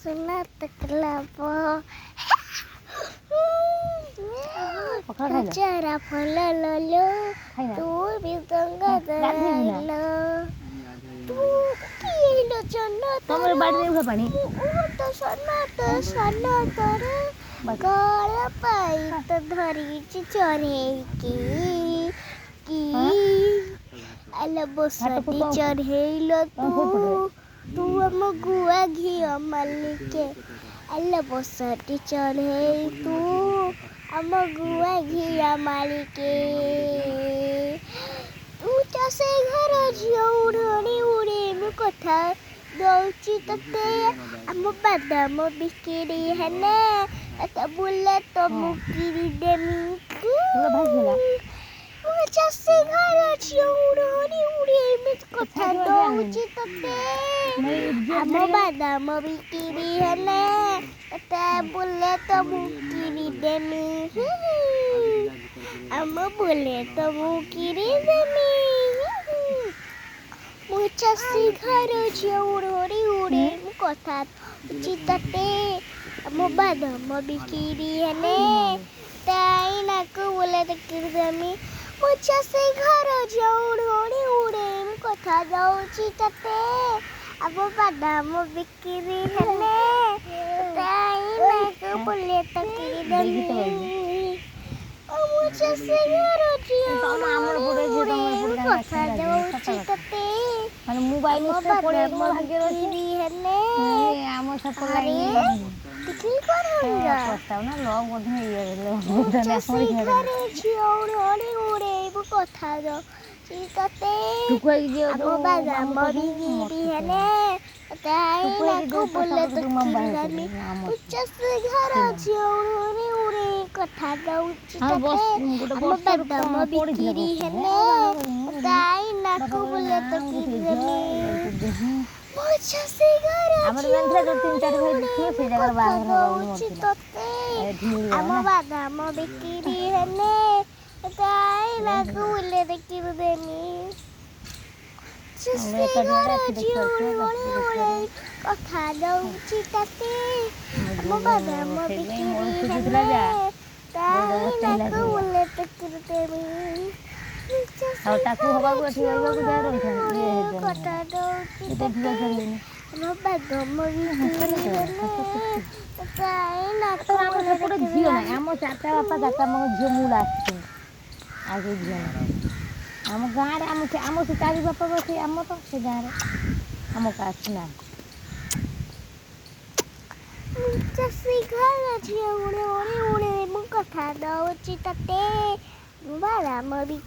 सुना तकलापो चरा फल लो तू भी गंगा दलो तू किलो चन्ना तमरे बाड़ी रे पानी तो सन्ना तोरे गल पाई तो धरी चढ़े की अल बसती चढ़ेलो तू हम गुआ घी मल्लिके अल बसती चढ़े तू हम गुआ घी मालिके तू चासे घर झियो उड़े उड़े मु कथा दौची तते हम बादाम बिक्री है ने त बुले तो मुकिरी देमी मु चासे घर झियो उड़े उड़े मु कथा दौची तते हम बादाम बिक्री है ने त बुले तो मुकिरी देमी हम बुले तो मुकिरी देमी मुचासी घर झियो उड़े कथा चितते मो बादाम बिक्री हेने ताई नाको बोले तकिरदमी मुचासी घर झियो उड़े कथा जाऊ चितते अब बादाम बिक्री हेने ताई नाको बोले तकिरदमी मुचासी घर झियो कथा जाऊ चितते মানে মোবাইল से पड़े भाग्य रही हेने ए आम सब लाइन कितनी करूंगा पछताव ना लोग बोधे ये लोग ने सोई घरे झियोड़े उड़े वो कथा दो चितते तू कोई जे अब बादाम बिगिरी हेने ताई ना को बोले तो किरानी उच्चस घर झियोड़े उड़े कथा दो चितते अब बादाम बिगिरी हेने ताई ना को बोले तो किरानी मुझसे घर हमर मन से 3-4 भाई दिखे से जगह बाहर चितते अब बादाम बिक्री हेने ताई ना को बोले तो किरानी मुझसे घर झियोड़े कथा दो चितते अब बादाम बिक्री हेने ताई ना को बोले तो किरानी और ताकू हवा को ठीक होगा को जा रही है ये कथा दो इधर भी चली हम बादाम बिक्री हेने ताई ना को हमर पूरा झियो ना हम चाचा बापा दादा मग झियो मूल आछे आगे झियो हम गाँ रे हम से चारी बापा बसे हम तो से गाँ रे हम का ना मुझसे घर झियो उड़े मु कथा दो चितते बादाम बिक्री